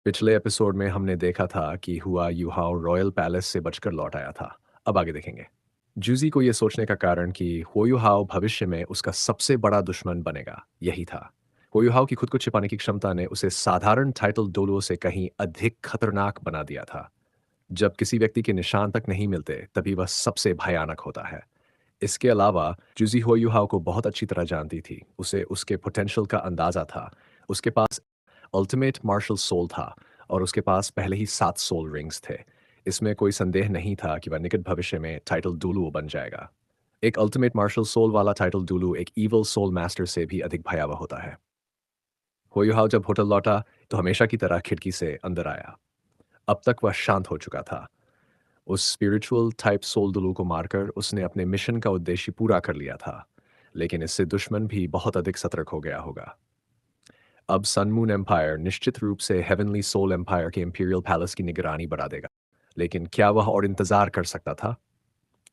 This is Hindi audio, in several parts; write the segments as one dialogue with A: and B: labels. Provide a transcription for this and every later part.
A: पिछले एपिसोड में हमने देखा था कि हुआ यूहाओ रॉयल पैलेस से बचकर लौट आया था। अब आगे देखेंगे। जूजी को यह सोचने का कारण कि होयुहाओ भविष्य में उसका सबसे बड़ा दुश्मन बनेगा यही था। होयुहाओ की खुद को छिपाने की क्षमता ने उसे साधारण टाइटल डोलो से कहीं अधिक खतरनाक बना दिया था। जब किसी व्यक्ति के निशान तक नहीं मिलते तभी वह सबसे भयानक होता है। इसके अलावा जूजी होयुहाओ को बहुत अच्छी तरह जानती थी, उसे उसके पोटेंशियल का अंदाजा था। उसके पास अल्टीमेट मार्शल सोल था और उसके पास पहले ही 7 सोल रिंग्स थे। इसमें कोई संदेह नहीं था कि वह निकट भविष्य में टाइटल डुलू बन जाएगा। एक अल्टीमेट मार्शल सोल वाला टाइटल डुलू एक इविल सोल मास्टर से भी अधिक भयावह होता है। होयुहाओ जब होटल लौटा तो हमेशा की तरह खिड़की से अंदर आया। अब तक वह शांत हो चुका था। उस स्पिरिचुअल टाइप सोल दुलू को मारकर उसने अपने मिशन का उद्देश्य पूरा कर लिया था, लेकिन इससे दुश्मन भी बहुत अधिक सतर्क हो गया होगा। अब सन मून एम्पायर निश्चित रूप से हेवनली सोल एम्पायर के इंपीरियल पैलेस की निगरानी बढ़ा देगा। लेकिन क्या वह और इंतजार कर सकता था?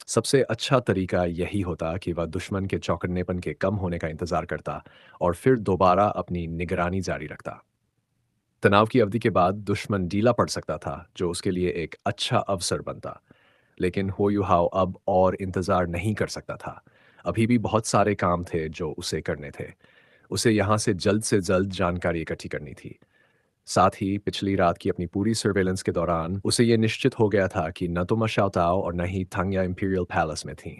A: सबसे अच्छा तरीका यही होता कि वह दुश्मन के चौकन्नेपन के कम होने का इंतजार करता और फिर दोबारा अपनी निगरानी जारी रखता। तनाव की अवधि के बाद दुश्मन ढीला पड़ सकता था, जो उसके लिए एक अच्छा अवसर बनता। लेकिन हो युहाओ अब और इंतजार नहीं कर सकता था। अभी भी बहुत सारे काम थे जो उसे करने थे। उसे यहाँ से जल्द जानकारी इकट्ठी करनी थी। साथ ही पिछली रात की अपनी पूरी सर्वेलेंस के दौरान उसे ये निश्चित हो गया था कि न तो माशाओताओ और न ही थांगया इंपीरियल पैलेस में थीं।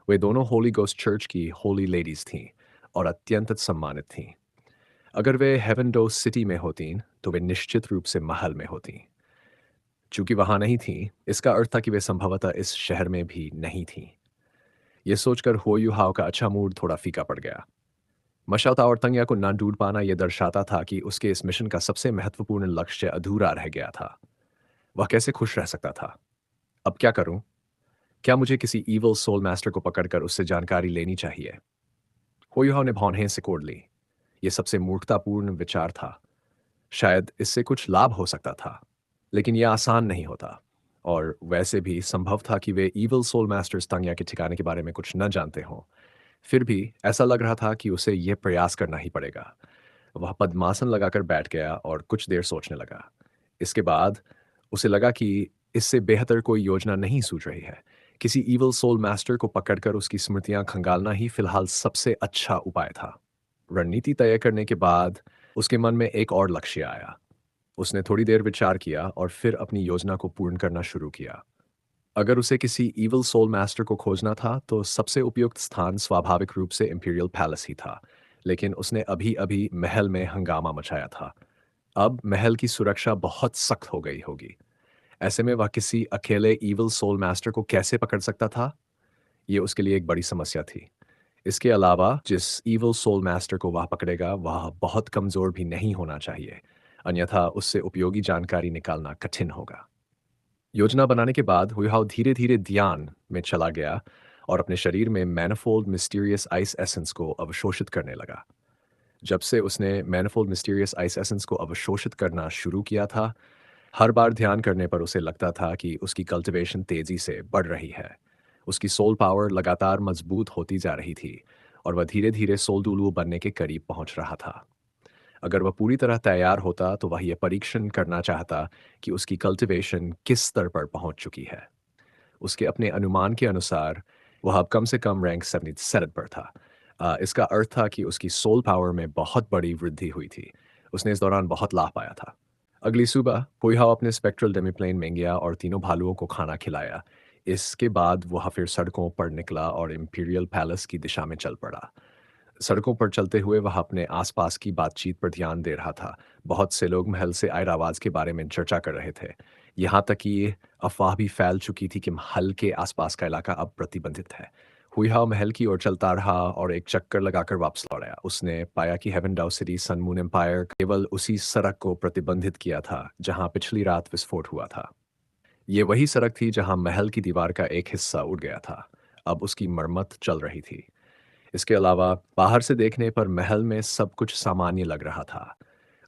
A: वे दोनों होली गोस्ट चर्च की होली लेडीज थीं और अत्यंत सम्मानित थीं। अगर वे हेवनडोस सिटी में होतीं तो वे निश्चित रूप से महल में होतीं। चूंकि वहां नहीं थीं, इसका अर्थ था कि वे संभवतः इस शहर में भी नहीं थीं। यह सोचकर हो युहाओ का अच्छा मूड थोड़ा फीका पड़ गया। मशाता और तंगिया को ना ढूंढ पाना यह दर्शाता था कि उसके इस मिशन का सबसे महत्वपूर्ण लक्ष्य अधूरा रह गया था। वह कैसे खुश रह सकता था? अब क्या करूं? क्या मुझे किसी इविल सोल मास्टर को पकड़कर उससे जानकारी लेनी चाहिए? होयुहाओ ने भौहें सिकोड़ ली। यह सबसे मूर्खतापूर्ण विचार था। शायद इससे कुछ लाभ हो सकता था, लेकिन यह आसान नहीं होता। और वैसे भी संभव था कि वे इविल सोल मास्टर्स तंगिया के ठिकाने के बारे में कुछ न जानते हों। फिर भी ऐसा लग रहा था कि उसे यह प्रयास करना ही पड़ेगा। वह पद्मासन लगाकर बैठ गया और कुछ देर सोचने लगा। इसके बाद उसे लगा कि इससे बेहतर कोई योजना नहीं सूझ रही है। किसी इविल सोल मास्टर को पकड़कर उसकी स्मृतियां खंगालना ही फिलहाल सबसे अच्छा उपाय था। रणनीति तय करने के बाद उसके मन में एक और लक्ष्य आया। उसने थोड़ी देर विचार किया और फिर अपनी योजना को पूर्ण करना शुरू किया। अगर उसे किसी इविल सोल मास्टर को खोजना था तो सबसे उपयुक्त स्थान स्वाभाविक रूप से इंपीरियल पैलेस ही था। लेकिन उसने अभी अभी महल में हंगामा मचाया था। अब महल की सुरक्षा बहुत सख्त हो गई होगी। ऐसे में वह किसी अकेले इविल सोल मास्टर को कैसे पकड़ सकता था? ये उसके लिए एक बड़ी समस्या थी। इसके अलावा जिस इविल सोल मास्टर को वह पकड़ेगा वह बहुत कमजोर भी नहीं होना चाहिए, अन्यथा उससे उपयोगी जानकारी निकालना कठिन होगा। योजना बनाने के बाद हुईहाउ धीरे धीरे ध्यान में चला गया और अपने शरीर में मैनिफोल्ड मिस्टीरियस आइस एसेंस को अवशोषित करने लगा। जब से उसने मैनिफोल्ड मिस्टीरियस आइस एसेंस को अवशोषित करना शुरू किया था, हर बार ध्यान करने पर उसे लगता था कि उसकी कल्टीवेशन तेजी से बढ़ रही है। उसकी सोल पावर लगातार मजबूत होती जा रही थी और वह धीरे धीरे सोल डुलू बनने के करीब पहुंच रहा था। अगर वह पूरी तरह तैयार होता तो वह यह परीक्षण करना चाहता कि उसकी कल्टीवेशन किस स्तर पर पहुंच चुकी है। उसके अपने अनुमान के अनुसार वह अब कम से कम रैंक 77 पर था। इसका अर्थ था कि उसकी सोल पावर में बहुत बड़ी वृद्धि हुई थी। उसने इस दौरान बहुत लाभ पाया था। अगली सुबह हुईहाउ अपने स्पेक्ट्रल डेमीप्लेन में गया और तीनों भालुओं को खाना खिलाया। इसके बाद वह फिर सड़कों पर निकला और इंपीरियल पैलेस की दिशा में चल पड़ा। सड़कों पर चलते हुए वह अपने आसपास की बातचीत पर ध्यान दे रहा था। बहुत से लोग महल से आए आवाज के बारे में चर्चा कर रहे थे। यहाँ तक कि ये अफवाह भी फैल चुकी थी कि महल के आसपास का इलाका अब प्रतिबंधित है। हुईहाउ महल की ओर चलता रहा और एक चक्कर लगाकर वापस लौट आया। उसने पाया कि हेवनडाउ सिटी सन मून एम्पायर केवल उसी सड़क को प्रतिबंधित किया था जहां पिछली रात विस्फोट हुआ था। ये वही सड़क थी जहां महल की दीवार का एक हिस्सा उड़ गया था। अब उसकी मरम्मत चल रही थी। इसके अलावा बाहर से देखने पर महल में सब कुछ सामान्य लग रहा था।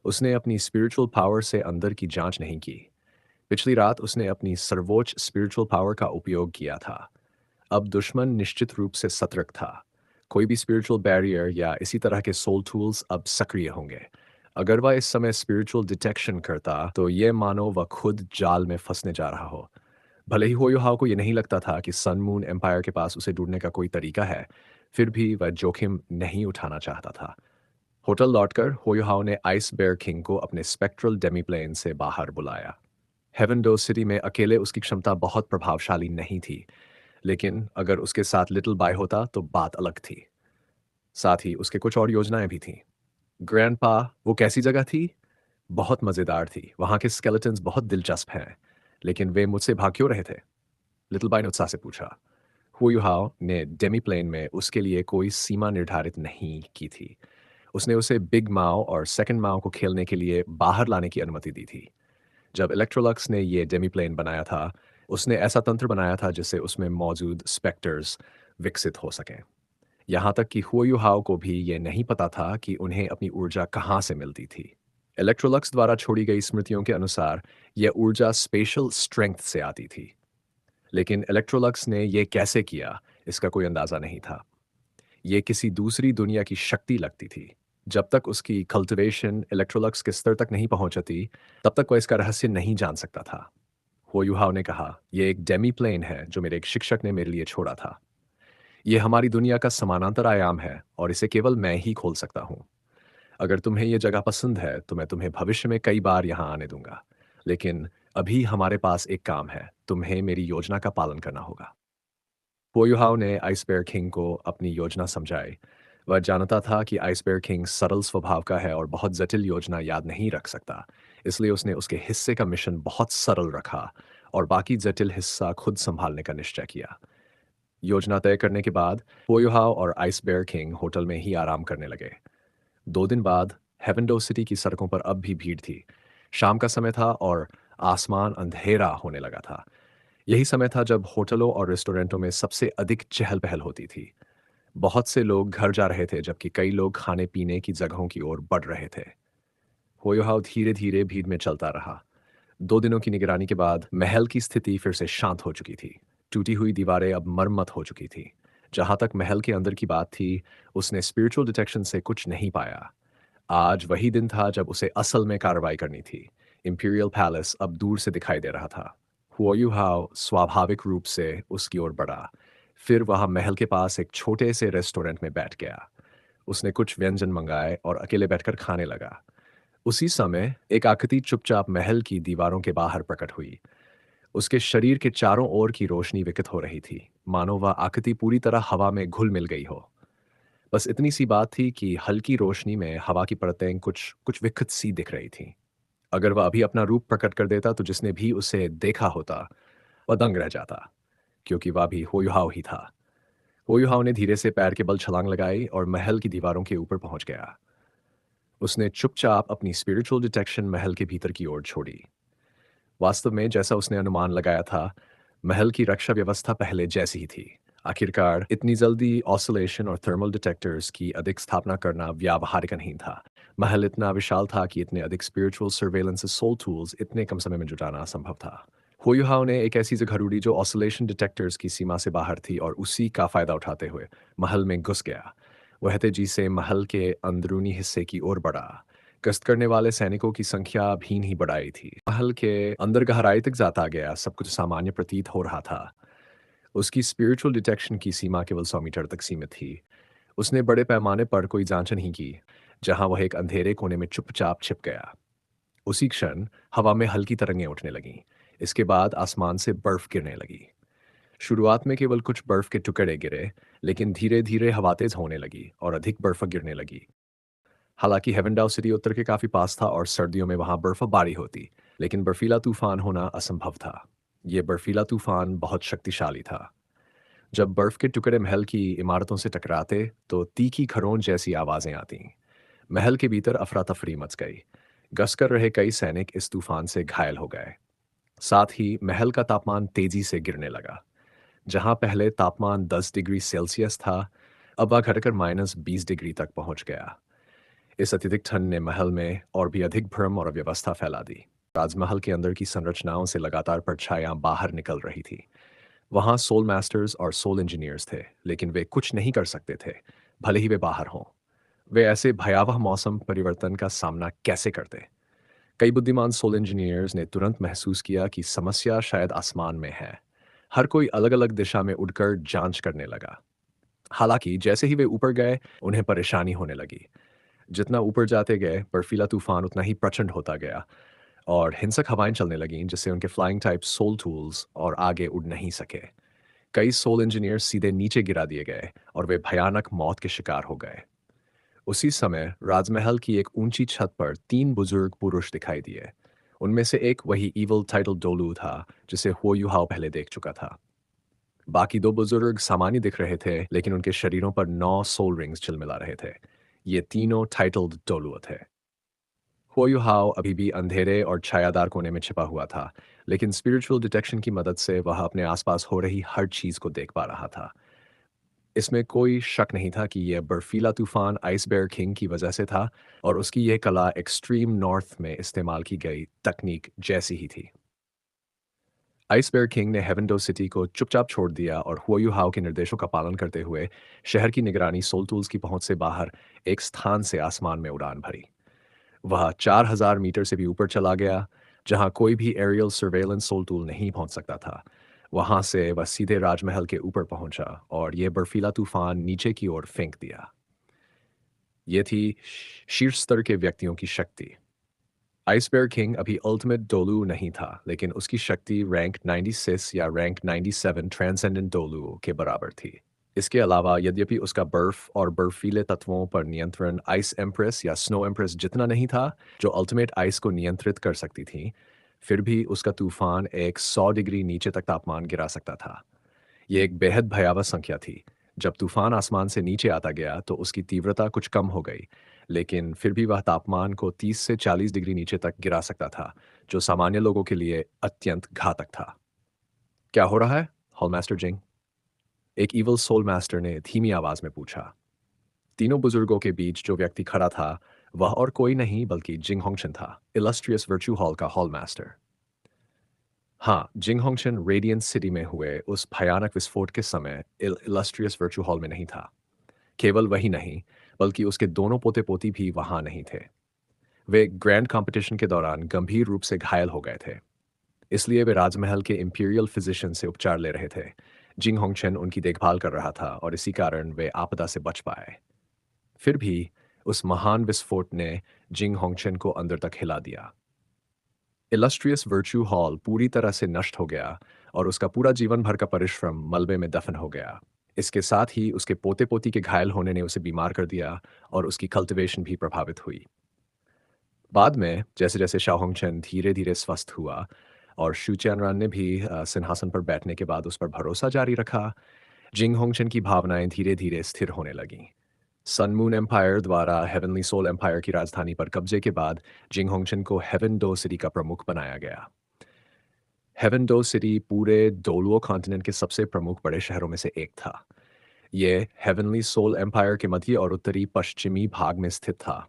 A: उसने अपनी स्पिरिचुअल पावर से अंदर की जांच नहीं की। पिछली रात उसने अपनी सर्वोच्च स्पिरिचुअल पावर का उपयोग किया था। अब दुश्मन निश्चित रूप से सतर्क था। कोई भी स्पिरिचुअल बैरियर या इसी तरह के सोल टूल्स अब सक्रिय होंगे। अगर वह इस समय स्पिरिचुअल डिटेक्शन करता तो ये मानो वह खुद जाल में फंसने जा रहा हो। भले ही होयोहाव को ये नहीं लगता था कि सन मून एम्पायर के पास उसे ढूंढने का कोई तरीका है, फिर भी वह जोखिम नहीं उठाना चाहता था। होटल लौटकर होयोहाव ने आइस बेयर किंग को अपने स्पेक्ट्रल डेमीप्लेन से बाहर बुलाया। हेवन डो सिटी में अकेले उसकी क्षमता बहुत प्रभावशाली नहीं थी, लेकिन अगर उसके साथ लिटिल बाय होता तो बात अलग थी। साथ ही उसके कुछ और योजनाएं भी थीं। ग्रैंडपा, वो कैसी जगह थी? बहुत मज़ेदार थी। वहाँ के स्केलेटन्स बहुत दिलचस्प हैं, लेकिन वे मुझसे भाग क्यों रहे थे? लिटिल बाय ने उत्साह से पूछा। हुयुहाव ने डेमीप्लेन में उसके लिए कोई सीमा निर्धारित नहीं की थी। उसने उसे बिग माओ और सेकंड माओ को खेलने के लिए बाहर लाने की अनुमति दी थी। जब इलेक्ट्रोलक्स ने ये डेमीप्लेन बनाया था, उसने ऐसा तंत्र बनाया था जिससे उसमें मौजूद स्पेक्टर्स विकसित हो सकें। यहाँ तक कि हुयुहाव को भी ये नहीं पता था कि उन्हें अपनी ऊर्जा कहाँ से मिलती थी। इलेक्ट्रोलक्स द्वारा छोड़ी गई स्मृतियों के अनुसार यह ऊर्जा स्पेशल स्ट्रेंथ से आती थी, लेकिन इलेक्ट्रोलक्स ने यह कैसे किया, इसका कोई अंदाजा नहीं था। ये किसी दूसरी दुनिया की शक्ति लगती थी। जब तक उसकी कल्टिवेशन इलेक्ट्रोलक्स के स्तर तक नहीं पहुंचती, तब तक वह इसका रहस्य नहीं जान सकता था। हुयुहाव ने कहा, यह एक डेमी प्लेन है जो मेरे एक शिक्षक ने मेरे लिए छोड़ा था। ये हमारी दुनिया का समानांतर आयाम है और इसे केवल मैं ही खोल सकता हूँ। अगर तुम्हें ये जगह पसंद है तो मैं तुम्हें भविष्य में कई बार यहाँ आने दूंगा। लेकिन अभी हमारे पास एक काम है, तुम्हें मेरी योजना का पालन करना होगा। पोयुहाव ने आइस बेयर किंग को अपनी योजना समझाई। वह जानता था कि आइस बेयर किंग सरल स्वभाव का है और बहुत जटिल योजना याद नहीं रख सकता। इसलिए उसने उसके हिस्से का मिशन बहुत सरल रखा और बाकी जटिल हिस्सा खुद संभालने का निश्चय किया। योजना तय करने के बाद पोयुहाव और आइस बेयर किंग होटल में ही आराम करने लगे। 2 दिन बाद हेवेंडो सिटी की सड़कों पर अब भी भीड़ थी। शाम का समय था और आसमान अंधेरा होने लगा था। यही समय था जब होटलों और रेस्टोरेंटों में सबसे अधिक चहल-पहल होती थी। बहुत से लोग घर जा रहे थे जबकि कई लोग खाने-पीने की जगहों की ओर बढ़ रहे थे। होयोहाव धीरे-धीरे भीड़ में चलता रहा। 2 दिनों की निगरानी के बाद महल की स्थिति फिर से शांत हो चुकी थी। टूटी हुई दीवारें अब मरम्मत हो चुकी थी। जहां तक महल के अंदर की बात थी, उसने स्पिरिचुअल डिटेक्शन से कुछ नहीं पाया। आज वही दिन था जब उसे असल में कार्रवाई करनी थी। इंपीरियल पैलेस अब दूर से दिखाई दे रहा था। हुओयुहाव स्वाभाविक रूप से उसकी ओर बढ़ा। फिर वह महल के पास एक छोटे से रेस्टोरेंट में बैठ गया। उसने कुछ व्यंजन मंगाए और अकेले बैठकर खाने लगा। उसी समय एक आकृति चुपचाप महल की दीवारों के बाहर प्रकट हुई। उसके शरीर के चारों ओर की रोशनी विकसित हो रही थी, मानो वह आकृति पूरी तरह हवा में घुल मिल गई हो। बस इतनी सी बात थी कि हल्की रोशनी में हवा की परतें कुछ कुछ विकृत सी दिख रही थीं। अगर वह अभी अपना रूप प्रकट कर देता तो जिसने भी उसे देखा होता, वह दंग रह जाता, क्योंकि वह भी होयुहाव ही था। होयुहाव ने धीरे से पैर के बल छलांग लगाई और महल की दीवारों के ऊपर पहुंच गया। उसने चुपचाप अपनी स्पिरिचुअल डिटेक्शन महल के भीतर की ओर छोड़ी। वास्तव में जैसा उसने अनुमान लगाया था, महल की रक्षा व्यवस्था पहले जैसी ही थी। आखिरकार इतनी जल्दी ऑसिलेशन और थर्मल डिटेक्टर्स की अधिक स्थापना करना व्यावहारिक नहीं था। महल इतना विशाल था कि इतने अधिक स्पिरिचुअल सर्वेलेंस सोल टूल्स इतने कम समय में जुटाना असंभव था। हुयुहाव ने एक ऐसी जगह ढूंढी जो ऑसिलेशन डिटेक्टर्स की सीमा से बाहर थी और उसी का फायदा उठाते हुए महल में घुस गया। वह तेजी से महल के अंदरूनी हिस्से की ओर बढ़ा। गश्त करने वाले सैनिकों की संख्या भी नहीं बढ़ाई थी। महल के अंदर गहराई तक जाता गया, सब कुछ सामान्य प्रतीत हो रहा था। उसकी स्पिरिचुअल डिटेक्शन की सीमा केवल 100 मीटर तक सीमित थी। उसने बड़े पैमाने पर कोई जांच नहीं की, जहां वह एक अंधेरे कोने में चुपचाप छिप गया। उसी क्षण हवा में हल्की तरंगें उठने लगीं। इसके बाद आसमान से बर्फ गिरने लगी। शुरुआत में केवल कुछ बर्फ के टुकड़े गिरे, लेकिन धीरे-धीरे हवा तेज होने लगी और अधिक बर्फ गिरने लगी। हालांकि हेवेंडाउ सिटी उत्तर के काफी पास था और सर्दियों में वहां बर्फबारी होती, लेकिन बर्फीला तूफान होना असंभव था। यह बर्फीला तूफान बहुत शक्तिशाली था। जब बर्फ के टुकड़े महल की इमारतों से टकराते तो तीखी खरोंच जैसी आवाजें आती। महल के भीतर अफरा तफरी मच गई। गश्त कर रहे कई सैनिक इस तूफान से घायल हो गए। साथ ही महल का तापमान तेजी से गिरने लगा। जहां पहले तापमान 10 डिग्री सेल्सियस था, अब वह घटकर -20 डिग्री तक पहुंच गया। इस अत्यधिक ठंड ने महल में और भी अधिक भ्रम और अव्यवस्था फैला दी। राजमहल के अंदर की संरचनाओं से लगातार परछाइयां बाहर निकल रही थी। वहां सोल मास्टर्स और सोल इंजीनियर्स थे, लेकिन वे कुछ नहीं कर सकते थे, भले ही वे बाहर हों। वे ऐसे भयावह मौसम परिवर्तन का सामना कैसे करते? कई बुद्धिमान सोल इंजीनियर्स ने तुरंत महसूस किया कि समस्या शायद आसमान में है। हर कोई अलग-अलग दिशा में उड़कर जांच करने लगा। हालांकि जैसे ही वे ऊपर गए, उन्हें परेशानी होने लगी। जितना ऊपर जाते गए, बर्फीला तूफान उतना ही प्रचंड होता गया और हिंसक हवाएं चलने लगीं, जिससे उनके फ्लाइंग टाइप सोल टूल्स और आगे उड़ नहीं सके। कई सोल इंजीनियर्स सीधे नीचे गिरा दिए गए और वे भयानक मौत के शिकार हो गए। उसी समय राजमहल की एक ऊंची छत पर तीन बुजुर्ग पुरुष दिखाई दिए। उनमें से एक वही इवल टाइटल डोलू था, जिसे हुओ युहाओ पहले देख चुका था। बाकी दो बुजुर्ग सामान्य दिख रहे थे, लेकिन उनके शरीरों पर 9 सोल रिंग्स झिलमिला रहे थे। ये तीनों टाइटल्ड डोलुओ थे। हुओ युहाओ अभी भी अंधेरे और छायादार कोने में छिपा हुआ था, लेकिन स्पिरिचुअल डिटेक्शन की मदद से वह अपने आसपास हो रही हर चीज को देख पा रहा था। इसमें कोई शक नहीं था कि यह बर्फीला तूफान आइसबेयर किंग की वजह से था और उसकी यह कला एक्सट्रीम नॉर्थ में इस्तेमाल की गई तकनीक जैसी ही थी। आइसबेयर किंग ने हेवेंडो सिटी को चुपचाप छोड़ दिया और हुओयू हाउ के निर्देशों का पालन करते हुए शहर की निगरानी सोल टूल्स की पहुंच से बाहर एक स्थान से आसमान में उड़ान भरी। वह 4,000 मीटर से भी ऊपर चला गया, जहां कोई भी एरियल सर्वेलेंस सोल टूल नहीं पहुंच सकता था। वहां से वह सीधे राजमहल के ऊपर पहुंचा और यह बर्फीला तूफान नीचे की ओर फेंक दिया। ये थी शीर्ष स्तर के व्यक्तियों की शक्ति। आइसबेयर किंग अभी अल्टीमेट डोलू नहीं था, लेकिन उसकी शक्ति रैंक 96 या रैंक 97 ट्रांसेंडेंट डोलू के बराबर थी। इसके अलावा यद्यपि उसका बर्फ और बर्फीले तत्वों पर नियंत्रण आइस एम्प्रेस या स्नो एम्प्रेस जितना नहीं था, जो अल्टीमेट आइस को नियंत्रित कर सकती थी, फिर भी उसका तूफान एक 100 डिग्री नीचे तक तापमान गिरा सकता था। ये एक बेहद भयावह संख्या थी। जब तूफान आसमान से नीचे आता गया तो उसकी तीव्रता कुछ कम हो गई, लेकिन फिर भी वह तापमान को 30 से 40 डिग्री नीचे तक गिरा सकता था, जो सामान्य लोगों के लिए अत्यंत घातक था। क्या हो रहा है? हॉलमास्टर जिंग, एक इवल सोल मास्टर ने धीमी आवाज में पूछा। तीनों बुजुर्गों के बीच जो व्यक्ति खड़ा था, वह और कोई नहीं बल्कि जिंग होंगशन था, इलस्ट्रियस वर्चू हॉल का हॉल मास्टर। हाँ, जिंग होंगशन रेडियंट सिटी में हुए उस भयानक विस्फोट के समय इलस्ट्रियस वर्चू हॉल में नहीं था। केवल वही नहीं, बल्कि उसके दोनों पोते-पोती भी वहां नहीं थे। वे ग्रैंड कॉम्पिटिशन के दौरान गंभीर रूप से घायल हो गए थे। इसलिए वे राजमहल के इंपीरियल फिजिशियन से उपचार ले रहे थे। जिंग होंगशन उनकी देखभाल कर रहा था और इसी कारण वे आपदा से बच पाए। फिर भी उस महान विस्फोट ने जिंग होंगशन को अंदर तक हिला दिया। इलस्ट्रियस वर्च्यू हॉल पूरी तरह से नष्ट हो गया और उसका पूरा जीवन भर का परिश्रम मलबे में दफन हो गया। इसके साथ ही उसके पोते-पोती के घायल होने ने उसे बीमार कर दिया और उसकी कल्टीवेशन भी प्रभावित हुई। बाद में जैसे-जैसे शाओहोंगचैन धीरे-धीरे स्वस्थ हुआ और शू चियानरान ने भी सिंहासन पर बैठने के बाद उस पर भरोसा जारी रखा, जिंग होंगचैन की भावनाएं धीरे-धीरे स्थिर होने लगीं। सन मून एम्पायर द्वारा हेवनली सोल एम्पायर की राजधानी पर कब्जे के बाद जिंग होंगचैन को हेवन डो सिटी का प्रमुख बनाया गया। हेवन डो सिटी पूरे डोलुओ कॉन्टिनेंट के सबसे प्रमुख बड़े शहरों में से एक था। ये हेवनली सोल एम्पायर के मध्य और उत्तरी पश्चिमी भाग में स्थित था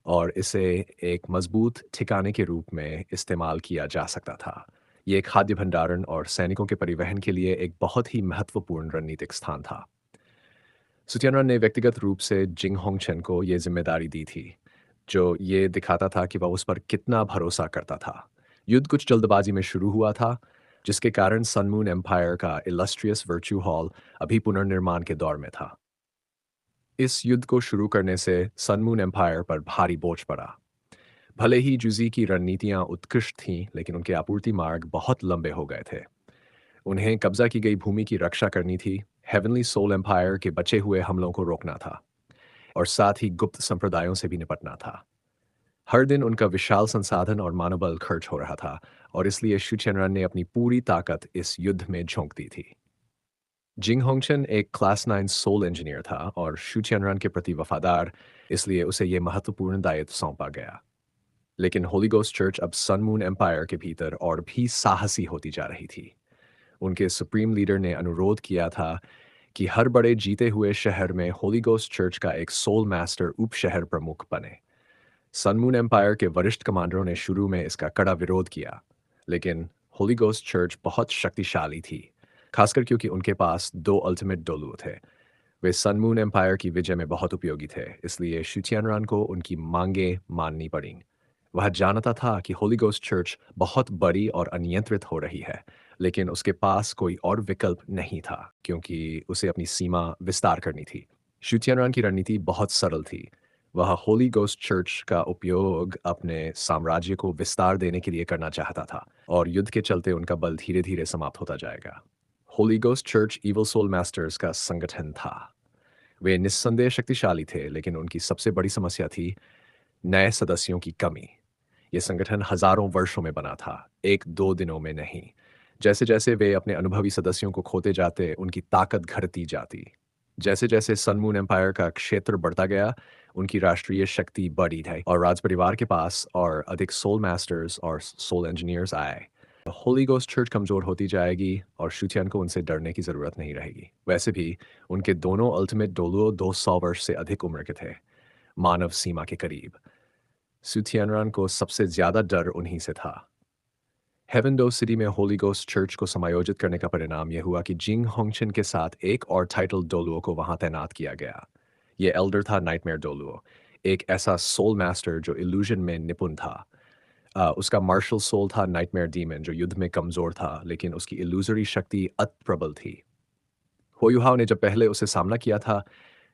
A: और इसे एक मजबूत ठिकाने के रूप में इस्तेमाल किया जा सकता था। ये खाद्य भंडारण और सैनिकों के परिवहन के लिए एक बहुत ही महत्वपूर्ण रणनीतिक स्थान था। सुतियानरन ने व्यक्तिगत रूप से जिंग होंगचैन को ये जिम्मेदारी दी थी, जो ये दिखाता था कि वह उस पर कितना भरोसा करता था। युद्ध कुछ जल्दबाजी में शुरू हुआ था, जिसके कारण सन मून एम्पायर का इलस्ट्रियस वर्च्यू हॉल अभी पुनर्निर्माण के दौर में था। इस युद्ध को शुरू करने से सन मून एम्पायर पर भारी बोझ पड़ा। भले ही जुजी की रणनीतियां उत्कृष्ट थीं, लेकिन उनके आपूर्ति मार्ग बहुत लंबे हो गए थे। उन्हें कब्जा की गई भूमि की रक्षा करनी थी, हेवनली सोल एम्पायर के बचे हुए हमलों को रोकना था और साथ ही गुप्त संप्रदायों से भी निपटना था। हर दिन उनका विशाल संसाधन और मानवबल खर्च हो रहा था और इसलिए शुचेनरन ने अपनी पूरी ताकत इस युद्ध में झोंक दी थी। जिंग होंगचन एक क्लास 9 सोल इंजीनियर था और शू चियनरन के प्रति वफादार, इसलिए उसे यह महत्वपूर्ण दायित्व सौंपा गया। लेकिन होली गोस्ट चर्च अब सन मून एम्पायर के भीतर और भी साहसी होती जा रही थी। उनके सुप्रीम लीडर ने अनुरोध किया था कि हर बड़े जीते हुए शहर में होली गोस्ट चर्च का एक सोल मास्टर उप शहर प्रमुख बने। सन मून एम्पायर के वरिष्ठ कमांडरों ने शुरू में इसका कड़ा विरोध किया, लेकिन होली गोस्ट चर्च बहुत शक्तिशाली थी, खासकर क्योंकि उनके पास दो अल्टीमेट डोलू थे। वे सन मून एम्पायर की विजय में बहुत उपयोगी थे, इसलिए शुचियानरान को उनकी मांगें माननी पड़ीं। वह जानता था कि होली गोस्ट चर्च बहुत बड़ी और अनियंत्रित हो रही है, लेकिन उसके पास कोई और विकल्प नहीं था क्योंकि उसे अपनी सीमा विस्तार करनी थी। शुचियानरान की रणनीति बहुत सरल थी। वह होली गोस्ट चर्च का उपयोग अपने साम्राज्य को विस्तार देने के लिए करना चाहता था और युद्ध के चलते उनका बल धीरे धीरे समाप्त होता जाएगा। Holy ghost church evil soul masters का संगठन था। वे निस्संदेह शक्तिशाली थे, लेकिन उनकी सबसे बड़ी समस्या थी नए सदस्यों की कमी। ये संगठन हजारों वर्षों में बना था, एक दो दिनों में नहीं। जैसे जैसे वे अपने अनुभवी सदस्यों को खोते जाते, उनकी ताकत घटती जाती। जैसे जैसे सन मून एम्पायर का क्षेत्र बढ़ता गया, उनकी राष्ट्रीय शक्ति बढ़ी है और राज परिवार के पास और अधिक सोल मास्टर्स और सोल इंजीनियर्स आए। होली गोस्ट चर्च कमजोर होती जाएगी और शुचियन को उनसे डरने की जरूरत नहीं रहेगी। वैसे भी उनके दोनों अल्टीमेट डोलुओ 200 वर्ष से अधिक उम्र के थे, मानव सीमा के करीब। सुथियानरान को सबसे ज्यादा डर उन्हीं से था। हेवन डो सिटी में होली गोस्ट चर्च को समायोजित करने का परिणाम यह हुआ कि जिंग होंगचिन के साथ एक और टाइटल डोलुओ को वहां तैनात किया गया। ये एल्डर था नाइटमेयर डोलुओ, एक ऐसा सोल मास्टर जो इल्यूजन में निपुण था। उसका मार्शल सोल था नाइटमेयर डीमन, जो युद्ध में कमजोर था लेकिन उसकी इल्यूजरी शक्ति अति प्रबल थी। होयुहाव ने जब पहले उसे सामना किया था,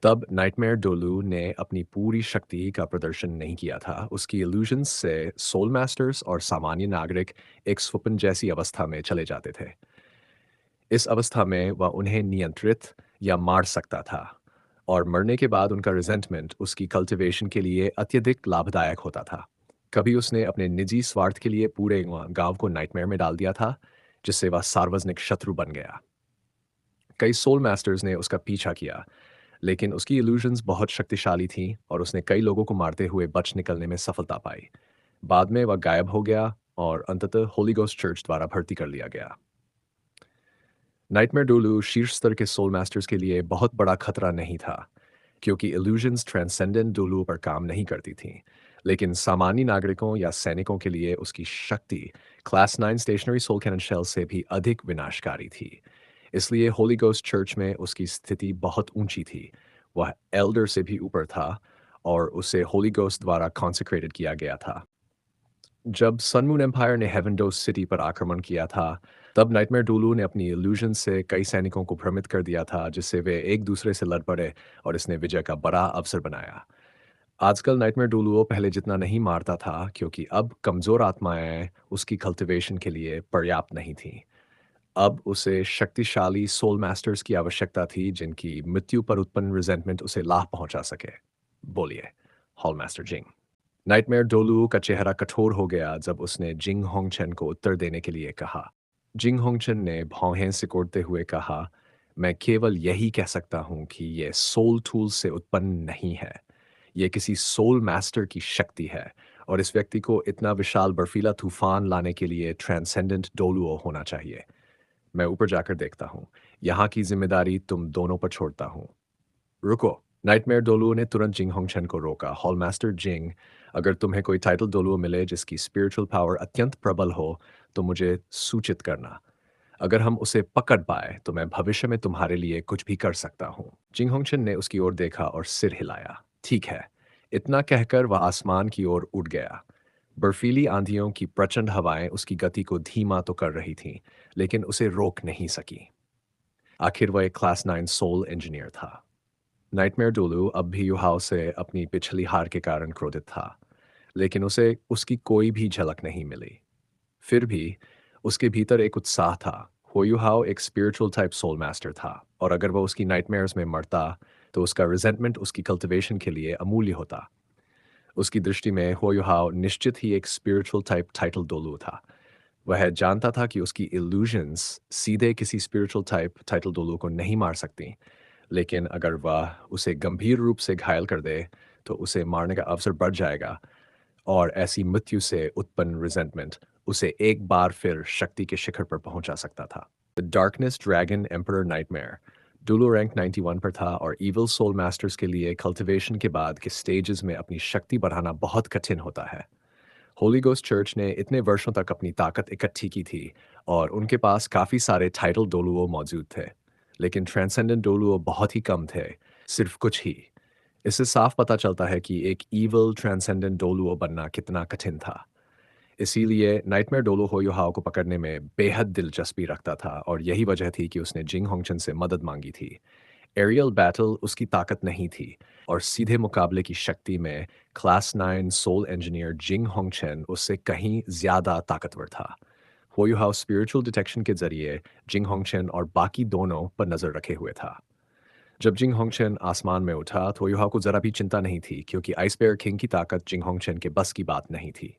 A: तब नाइटमेयर डोलू ने अपनी पूरी शक्ति का प्रदर्शन नहीं किया था। उसकी इल्यूजन्स से सोल मास्टर्स और सामान्य नागरिक एक स्वप्न जैसी अवस्था में चले जाते थे। इस अवस्था में वह उन्हें नियंत्रित या मार सकता था और मरने के बाद उनका रिजेंटमेंट उसकी कल्टिवेशन के लिए अत्यधिक लाभदायक होता था। कभी उसने अपने निजी स्वार्थ के लिए पूरे गांव को नाइटमेयर में डाल दिया था, जिससे वह सार्वजनिक शत्रु बन गया। कई सोल मास्टर्स ने उसका पीछा किया, लेकिन उसकी इल्यूजन्स बहुत शक्तिशाली थीं और उसने कई लोगों को मारते हुए बच निकलने में सफलता पाई। बाद में वह गायब हो गया और अंततः होली गोस्ट चर्च द्वारा भर्ती कर लिया गया। नाइटमेयर डोलू शीर्ष स्तर के सोल मास्टर्स के लिए बहुत बड़ा खतरा नहीं था, क्योंकि इल्यूजन्स ट्रांसेंडेंट डोलू पर काम नहीं करती थीं। लेकिन सामान्य नागरिकों या सैनिकों के लिए उसकी शक्ति क्लास 9 स्टेशनरी सोल कैनन शेल से भी अधिक विनाशकारी थी। इसलिए होली गोस्ट चर्च में उसकी स्थिति बहुत ऊंची थी। वह एल्डर से भी ऊपर था और उसे होली गोस्ट द्वारा कॉन्सेक्रेटेड किया गया था। जब सन मून एम्पायर ने हेवन डोस सिटी पर आक्रमण किया था, तब नाइटमेयर डोलू ने अपनी इल्यूजन से कई सैनिकों को भ्रमित कर दिया था, जिससे वे एक दूसरे से लड़ पड़े और इसने विजय का बड़ा अवसर बनाया। आजकल नाइटमेयर डोलुओ पहले जितना नहीं मारता था, क्योंकि अब कमजोर आत्माएं उसकी कल्टिवेशन के लिए पर्याप्त नहीं थीं। अब उसे शक्तिशाली सोल मास्टर्स की आवश्यकता थी, जिनकी मृत्यु पर उत्पन्न रिजेंटमेंट उसे लाभ पहुंचा सके। बोलिए, हॉल मास्टर जिंग। नाइटमेयर डोलू का चेहरा कठोर हो गया जब उसने जिंग होंगचन को उत्तर देने के लिए कहा। जिंग होंगचन ने भौहें सिकोड़ते हुए कहा, मैं केवल यही कह सकता हूं कि यह सोल टूल से उत्पन्न नहीं है। यह किसी सोल मास्टर की शक्ति है और इस व्यक्ति को इतना विशाल बर्फीला तूफान लाने के लिए ट्रांसेंडेंट डोलुओ होना चाहिए। मैं ऊपर जाकर देखता हूँ। यहाँ की जिम्मेदारी तुम दोनों पर छोड़ता हूँ। रुको। नाइटमेयर डोलुओ ने तुरंत जिंग होंगचन को रोका। हॉल मास्टर जिंग, अगर तुम्हें कोई टाइटल डोलुओ मिले जिसकी स्पिरिचुअल पावर अत्यंत प्रबल हो, तो मुझे सूचित करना। अगर हम उसे पकड़ पाए तो मैं भविष्य में तुम्हारे लिए कुछ भी कर सकता हूँ। जिंग होंगचन ने उसकी ओर देखा और सिर हिलाया। ठीक है। इतना कहकर वह आसमान की ओर उड़ गया। बर्फीली आंधियों की प्रचंड हवाएं उसकी गति को धीमा तो कर रही थीं, लेकिन उसे रोक नहीं सकी। आखिर वह एक क्लास 9 सोल इंजीनियर था। नाइटमेयर डोलू अब भी युहाओ से अपनी पिछली हार के कारण क्रोधित था, लेकिन उसे उसकी कोई भी झलक नहीं मिली। फिर भी उसके भीतर एक उत्साह था। होयुहाओ एक स्पिरिचुअल टाइप सोल मास्टर था और अगर वह उसकी नाइटमेयर्स में मरता, तो उसका रिजेंटमेंट उसकी कल्टिवेशन के लिए अमूल्य होता। उसकी दृष्टि में होयुहाओ निश्चित ही एक स्पिरिचुअल टाइप टाइटल डोलू था। वह जानता था कि उसकी इल्यूजन्स सीधे किसी स्पिरिचुअल टाइप टाइटल डोलू को नहीं मार सकती, लेकिन अगर वह उसे गंभीर रूप से घायल कर दे, तो उसे मारने का अवसर बढ़ जाएगा और ऐसी मृत्यु से उत्पन्न रिजेंटमेंट उसे एक बार फिर शक्ति के शिखर पर पहुंचा सकता था। The darkness dragon emperor nightmare डुलो रैंक 91 पर था और इविल सोल मास्टर्स के लिए कल्टिवेशन के बाद के स्टेजेस में अपनी शक्ति बढ़ाना बहुत कठिन होता है। होली गोस्ट चर्च ने इतने वर्षों तक अपनी ताकत इकट्ठी की थी और उनके पास काफी सारे टाइटल डोलुओ मौजूद थे। लेकिन ट्रांसेंडेंट डोलुओ बहुत ही कम थे, सिर्फ कुछ ही। इससे साफ पता चलता है कि एक ईवल ट्रांसेंडेंट डोलुओ बनना कितना कठिन था। इसीलिए नाइटमेयर डोलू होयुहाओ को पकड़ने में बेहद दिलचस्पी रखता था और यही वजह थी कि उसने जिंग होंगचन से मदद मांगी थी। एरियल बैटल उसकी ताकत नहीं थी और सीधे मुकाबले की शक्ति में क्लास 9 सोल इंजीनियर जिंग होंगचन उससे कहीं ज़्यादा ताकतवर था। होयुहाओ स्पिरिचुअल डिटेक्शन के जरिए जिंग होंगचन और बाकी दोनों पर नज़र रखे हुए था। जब जिंग होंगचन आसमान में उठा तो होयुहाओ को ज़रा भी चिंता नहीं थी क्योंकि आइस बेयर किंग की ताकत जिंग होंगचन के बस की बात नहीं थी।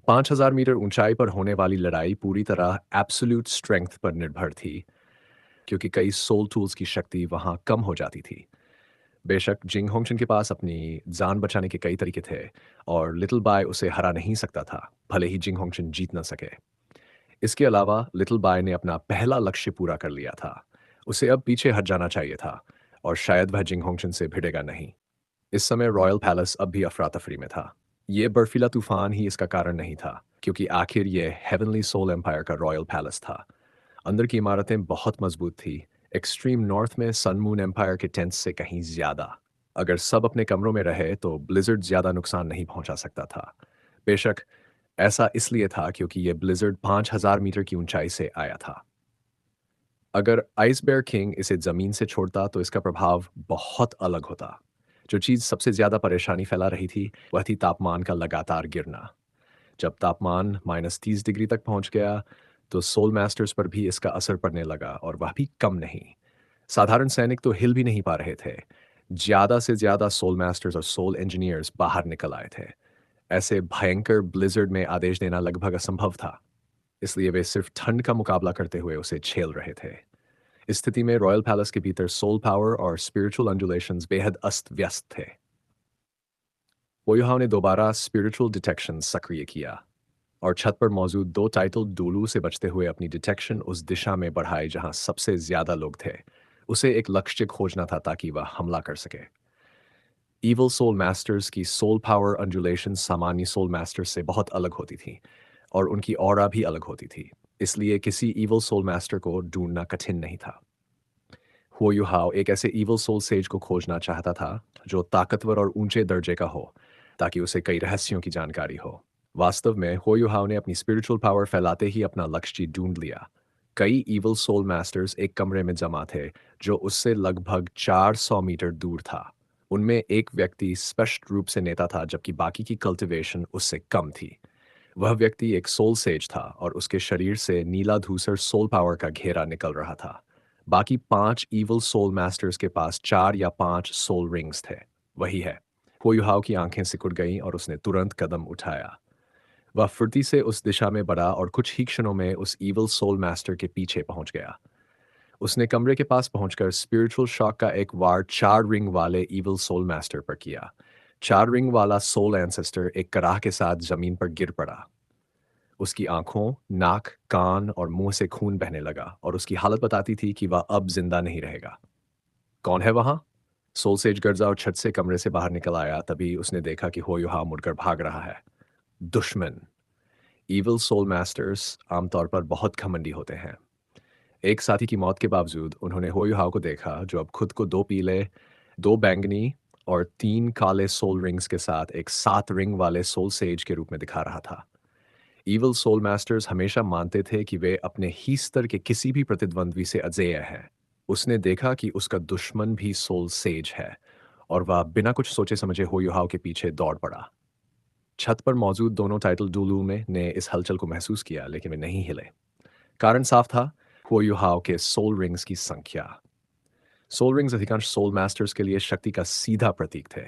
A: 5,000 मीटर ऊंचाई पर होने वाली लड़ाई पूरी तरह एब्सोल्यूट स्ट्रेंथ पर निर्भर थी, क्योंकि कई सोल टूल्स की शक्ति वहां कम हो जाती थी। बेशक जिंग होंगचन के पास अपनी जान बचाने के कई तरीके थे और लिटिल बाय उसे हरा नहीं सकता था, भले ही जिंग होंगचन जीत न सके। इसके अलावा लिटिल बाय ने अपना पहला लक्ष्य पूरा कर लिया था। उसे अब पीछे हट जाना चाहिए था और शायद वह जिंग होंगचन से भिड़ेगा नहीं। इस समय रॉयल पैलेस अब भी अफरा तफरी में था। ये बर्फीला तूफान ही इसका कारण नहीं था, क्योंकि आखिर ये हेवनली सोल एम्पायर का रॉयल पैलेस था। अंदर की इमारतें बहुत मजबूत थी, एक्सट्रीम नॉर्थ में सन मून एम्पायर के टेंट्स से कहीं ज्यादा। अगर सब अपने कमरों में रहे तो ब्लिजर्ड ज्यादा नुकसान नहीं पहुंचा सकता था। बेशक ऐसा इसलिए था क्योंकि ये ब्लिजर्ड 5,000 मीटर की ऊंचाई से आया था। अगर आइस बेयर किंग इसे जमीन से छोड़ता तो इसका प्रभाव बहुत अलग होता। जो चीज सबसे ज्यादा परेशानी फैला रही थी वह थी तापमान का लगातार गिरना। जब तापमान -30 डिग्री तक पहुंच गया तो सोल मास्टर्स पर भी इसका असर पड़ने लगा और वह भी कम नहीं। साधारण सैनिक तो हिल भी नहीं पा रहे थे। ज्यादा से ज्यादा सोल मास्टर्स और सोल इंजीनियर्स बाहर निकल आए थे। ऐसे भयंकर ब्लिजर्ड में आदेश देना लगभग असंभव था, इसलिए वे सिर्फ ठंड का मुकाबला करते हुए उसे झेल रहे थे। इस स्थिति में रॉयल पैलेस के भीतर सोल पावर और स्पिरिचुअल अंडुलेशंस बेहद अस्त व्यस्त थे। ओयुहाव ने दोबारा स्पिरिचुअल डिटेक्शन सक्रिय किया और छत पर मौजूद दो टाइटल डोलू से बचते हुए अपनी डिटेक्शन उस दिशा में बढ़ाई जहां सबसे ज्यादा लोग थे। उसे एक लक्ष्य खोजना था ताकि वह हमला कर सके। ईवल सोल मास्टर्स की सोल पावर अंडुलेशन सामान्य सोल मास्टर्स से बहुत अलग होती थी और उनकी ऑरा भी अलग होती थी, इसलिए किसी ईवल सोल मास्टर को ढूंढना कठिन नहीं था। हो यू हाउ एक ऐसे ईवल सोल सेज को खोजना चाहता था जो ताकतवर और ऊंचे दर्जे का हो, ताकि उसे कई रहस्यों की जानकारी हो। वास्तव में हो यू हाउ ने अपनी स्पिरिचुअल पावर फैलाते ही अपना लक्ष्य ढूंढ लिया। कई ईवल सोल मास्टर्स एक कमरे में जमा थे जो उससे लगभग 400 मीटर दूर था। उनमें एक व्यक्ति स्पष्ट रूप से नेता था जबकि बाकी की कल्टीवेशन उससे कम थी। वह व्यक्ति एक सोल सेज था और उसके शरीर से नीला धूसर सोल पावर का घेरा निकल रहा था। बाकी 5 ईवल सोल मास्टर्स के पास 4 या 5 सोल रिंग्स थे। वही है। हुआयुहाओ की आंखें सिकुड़ गईं और उसने तुरंत कदम उठाया। वह फुर्ती से उस दिशा में बढ़ा और कुछ ही क्षणों में उस ईवल सोल मास्टर के पीछे पहुंच गया। उसने कमरे के पास पहुंचकर स्पिरिचुअल शॉक का एक वार 4 रिंग वाले ईवल सोल मास्टर पर किया। 4 रिंग वाला सोल एंसेस्टर एक कराह के साथ जमीन पर गिर पड़ा। उसकी आंखों, नाक, कान और मुंह से खून बहने लगा और उसकी हालत बताती थी कि वह अब जिंदा नहीं रहेगा। कौन है वहां? सोलसेज गर्जा और छत से कमरे से बाहर निकल आया, तभी उसने देखा कि होयुहा मुड़कर भाग रहा है। दुश्मन। ईविल सोल मास्टर्स आमतौर पर बहुत घमंडी होते हैं। एक साथी की मौत के बावजूद उन्होंने होयुहा को देखा जो अब खुद को 2 पीले, 2 बैंगनी और 3 काले सोल रिंग्स के साथ एक 7 रिंग वाले सोल सेज के रूप में दिखा रहा था। ईवल सोल मास्टर्स हमेशा मानते थे कि वे अपने ही स्तर के किसी भी प्रतिद्वंद्वी से अजेय हैं। उसने देखा कि उसका दुश्मन भी सोल सेज है और वह बिना कुछ सोचे समझे होयुहाव के पीछे दौड़ पड़ा। छत पर मौजूद दोनों टाइटल डुलू में ने इस हलचल को महसूस किया लेकिन वे नहीं हिले। कारण साफ था, होयुहाव के सोल रिंग्स की संख्या। सोल रिंग्स अधिकांश सोल मास्टर्स के लिए शक्ति का सीधा प्रतीक थे।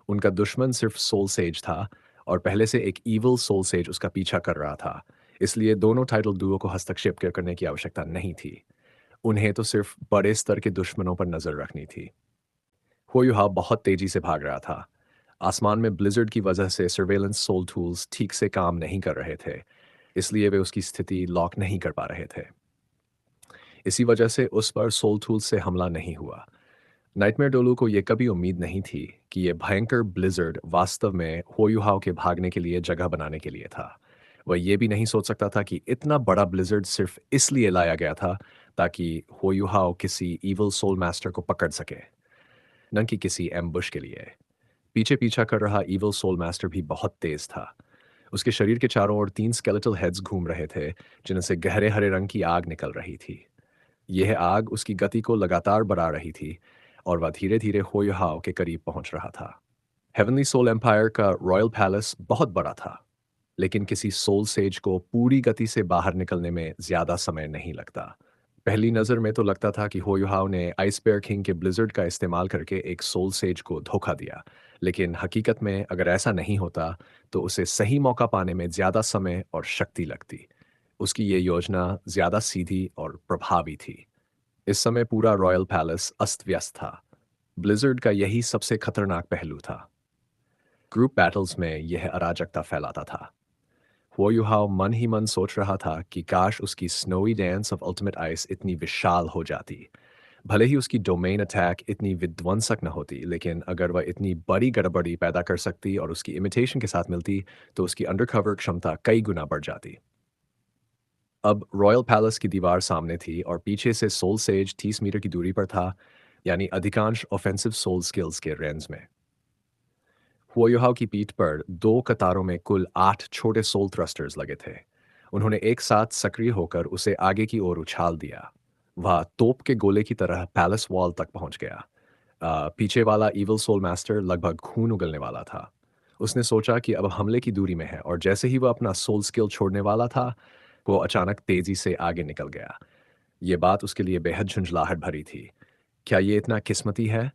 A: उनका दुश्मन सिर्फ सोल सेज था और पहले से एक ईवल सोल सेज उसका पीछा कर रहा था। इसलिए दोनों टाइटल डुओ को हस्तक्षेप करने की आवश्यकता नहीं थी। उन्हें तो सिर्फ बड़े स्तर के दुश्मनों पर नजर रखनी थी। होयुहा बहुत तेजी से भाग रहा था। आसमान में ब्लिजर्ड की वजह से सर्वेलेंस सोल टूल्स ठीक से काम नहीं कर रहे थे, इसलिए वे उसकी स्थिति लॉक नहीं कर पा रहे थे। इसी वजह से उस पर सोल टूल्स से हमला नहीं हुआ। नाइटमेयर डोलू को यह कभी उम्मीद नहीं थी कि यह भयंकर ब्लिजर्ड वास्तव में होयुहाव के भागने के लिए जगह बनाने के लिए था। वह यह भी नहीं सोच सकता था कि इतना बड़ा ब्लिजर्ड सिर्फ इसलिए लाया गया था ताकि होयुहाओ किसी इविल सोल मास्टर को पकड़ सके, न कि किसी एम्बुश के लिए। पीछे पीछा कर रहा इविल सोल मास्टर भी बहुत तेज था। उसके शरीर के चारों ओर 3 स्केलेटल हेड्स घूम रहे थे, जिनमें से गहरे हरे रंग की आग निकल रही थी। यह आग उसकी गति को लगातार बढ़ा रही थी और वह धीरे-धीरे होयुहाओ के करीब पहुंच रहा था। हेवनली सोल एम्पायर का रॉयल पैलेस बहुत बड़ा था, लेकिन किसी सोल सेज को पूरी गति से बाहर निकलने में ज़्यादा समय नहीं लगता। पहली नज़र में तो लगता था कि होयुहाओ ने आइस बेयर किंग के ब्लिज़र्ड का इस्तेमाल करके एक सोल सेज को धोखा दिया, लेकिन हकीकत में अगर ऐसा नहीं होता, तो उसे सही मौका पाने में ज़्यादा समय और शक्ति लगती। उसकी ये योजना ज़्यादा सीधी और प्रभावी थी। इस समय पूरा रॉयल पैलेस अस्त-व्यस्त था। ब्लिज़र्ड का यही सबसे खतरनाक पहलू था। ग्रुप बैटल्स में यह अराजकता फैलाता था। हुओ युहाओ मन ही मन सोच रहा था कि काश उसकी snowy dance of ultimate ice इतनी विशाल हो जाती। भले ही उसकी डोमेन अटैक इतनी विध्वंसक न होती, लेकिन अगर वह इतनी बड़ी गड़बड़ी पैदा कर सकती और उसकी इमिटेशन के साथ मिलती, तो उसकी अंडरकवर क्षमता कई गुना बढ़ जाती। अब रॉयल पैलेस की दीवार सामने थी और पीछे से सोल सेज 30 मीटर की दूरी पर था, यानी अधिकांश ऑफेंसिव सोल स्किल्स के रेंज में। हुओयुहाओ की पीठ पर 2 कतारों में कुल 8 छोटे सोल थ्रस्टर्स लगे थे। उन्होंने एक साथ सक्रिय होकर उसे आगे की ओर उछाल दिया। वह तोप के गोले की तरह पैलेस वॉल तक पहुंच गया। पीछे वाला इविल सोल मास्टर लगभग खून उगलने वाला था। उसने सोचा कि अब हमले की दूरी में है और जैसे ही वह अपना सोल स्किल छोड़ने वाला था, वो अचानक तेजी से आगे निकल गया। ये बात उसके लिए बेहद झुंझलाहट भरी थी। क्या ये इतना किस्मती है?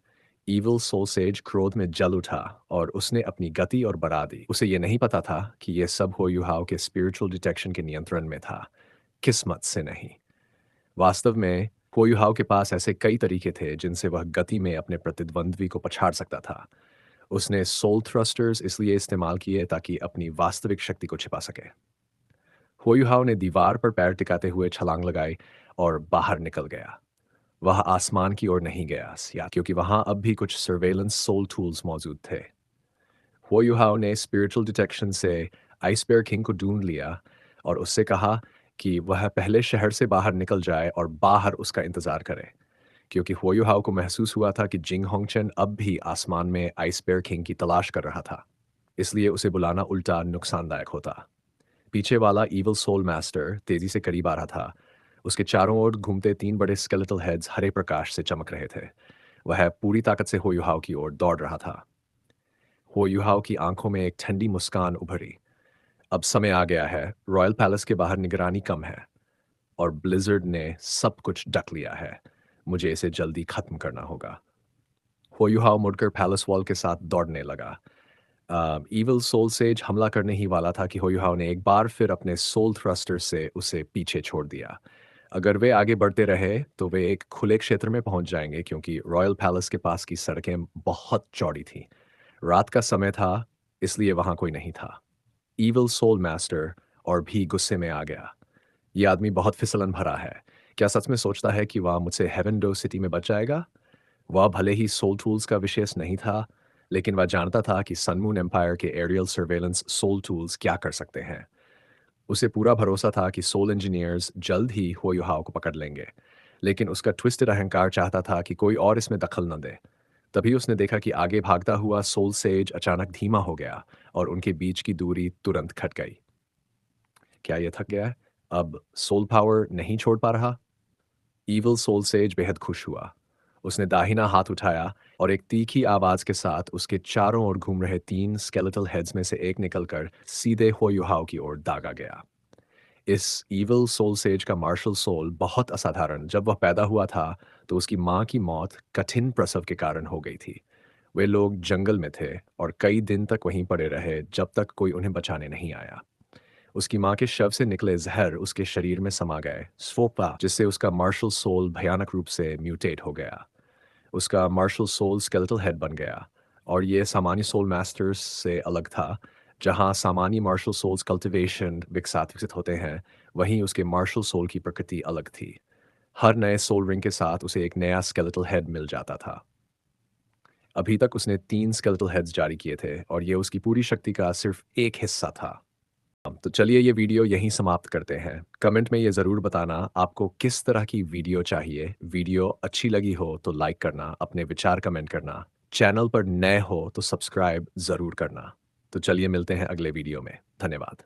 A: ईविल सोसेज क्रोध में जल उठा और उसने अपनी गति और बढ़ा दी। उसे ये नहीं पता था कि यह सब हो युहाओ के स्पिरिचुअल डिटेक्शन के नियंत्रण में था, किस्मत से नहीं। वास्तव में हो युहाओ के पास ऐसे कई तरीके थे जिनसे वह गति में अपने प्रतिद्वंद्वी को पछाड़ सकता था। उसने सोल थ्रस्टर्स इसलिए इस्तेमाल किए ताकि अपनी वास्तविक शक्ति को छिपा सके। हो युहाओ ने दीवार पर पैर टिकाते हुए छलांग लगाई और बाहर निकल गया। वह आसमान की ओर नहीं गया या क्योंकि वहां अब भी कुछ सर्वेलेंस सोल टूल्स मौजूद थे। हो युहाओ ने स्पिरिचुअल डिटेक्शन से आइस बेयर किंग को ढूंढ लिया और उससे कहा कि वह पहले शहर से बाहर निकल जाए और बाहर उसका इंतजार करे, क्योंकि हो युहाओ को महसूस हुआ था कि जिंग होंगचन अब भी आसमान में आइस बेयर किंग की तलाश कर रहा था। इसलिए उसे बुलाना उल्टा नुकसानदायक होता। पीछे वाला इविल सोल मास्टर तेजी से करीब आ रहा था। उसके चारों ओर घूमते 3 बड़े स्केलेटल हेड्स हरे प्रकाश से चमक रहे थे। वह पूरी ताकत से होयुहाओ की ओर दौड़ रहा था। होयुहाओ की आंखों में एक ठंडी मुस्कान उभरी। अब समय आ गया है, रॉयल पैलेस के बाहर निगरानी कम है और ब्लिज़र्ड ने सब कुछ ढक लिया है। मुझे इसे जल्दी खत्म करना होगा। होयुहाओ मुड़कर पैलेस वॉल के साथ दौड़ने लगा। इविल सोल सेज हमला करने ही वाला था कि होयुहाओ ने एक बार फिर अपने सोल थ्रस्टर से उसे पीछे छोड़ दिया। अगर वे आगे बढ़ते रहे तो वे एक खुले क्षेत्र में पहुंच जाएंगे, क्योंकि रॉयल पैलेस के पास की सड़कें बहुत चौड़ी थीं। रात का समय था, इसलिए वहां कोई नहीं था। इविल सोल मास्टर और भी गुस्से में आ गया। ये आदमी बहुत फिसलन भरा है। क्या सच में सोचता है कि वह मुझसे हेवन डो सिटी में बच जाएगा? वह भले ही सोल टूल्स का विशेष नहीं था, लेकिन वह जानता था कि सनमून एम्पायर के एरियल सर्वेलेंस सोल टूल्स क्या कर सकते हैं। उसे पूरा भरोसा था कि सोल इंजीनियर्स जल्द ही होयुहाओ को पकड़ लेंगे, लेकिन उसका ट्विस्टेड अहंकार चाहता था कि कोई और इसमें दखल न दे। तभी उसने देखा कि आगे भागता हुआ सोल सेज अचानक धीमा हो गया और उनके बीच की दूरी तुरंत घट गई। क्या यह थक गया है? अब सोल पावर नहीं छोड़ पा रहा? ईविल सोल सेज बेहद खुश हुआ। उसने दाहिना हाथ उठाया और एक तीखी आवाज के साथ उसके चारों ओर घूम रहे 3 स्केलेटल हेड्स में से एक निकलकर सीधे होयुहाओ की ओर दागा गया। इस ईविल सोल सेज का मार्शल सोल बहुत असाधारण। जब वह पैदा हुआ था तो उसकी माँ की मौत कठिन प्रसव के कारण हो गई थी। वे लोग जंगल में थे और कई दिन तक वहीं पड़े रहे जब तक कोई उन्हें बचाने नहीं आया। उसकी माँ के शव से निकले जहर उसके शरीर में समा गए स्फोपा, जिससे उसका मार्शल सोल भयानक रूप से म्यूटेट हो गया। उसका मार्शल सोल स्केलेटल हेड बन गया और ये सामान्य सोल मास्टर्स से अलग था। जहाँ सामान्य मार्शल सोल्स कल्टिवेशन विकसित होते हैं, वहीं उसके मार्शल सोल की प्रकृति अलग थी। हर नए सोल रिंग के साथ उसे एक नया स्केलेटल हेड मिल जाता था। अभी तक उसने 3 स्केलेटल हेड्स जारी किए थे और ये उसकी पूरी शक्ति का सिर्फ एक हिस्सा था। तो चलिए ये वीडियो यहीं समाप्त करते हैं। कमेंट में ये ज़रूर बताना आपको किस तरह की वीडियो चाहिए। वीडियो अच्छी लगी हो तो लाइक करना, अपने विचार कमेंट करना। चैनल पर नए हो तो सब्सक्राइब ज़रूर करना। तो चलिए मिलते हैं अगले वीडियो में। धन्यवाद।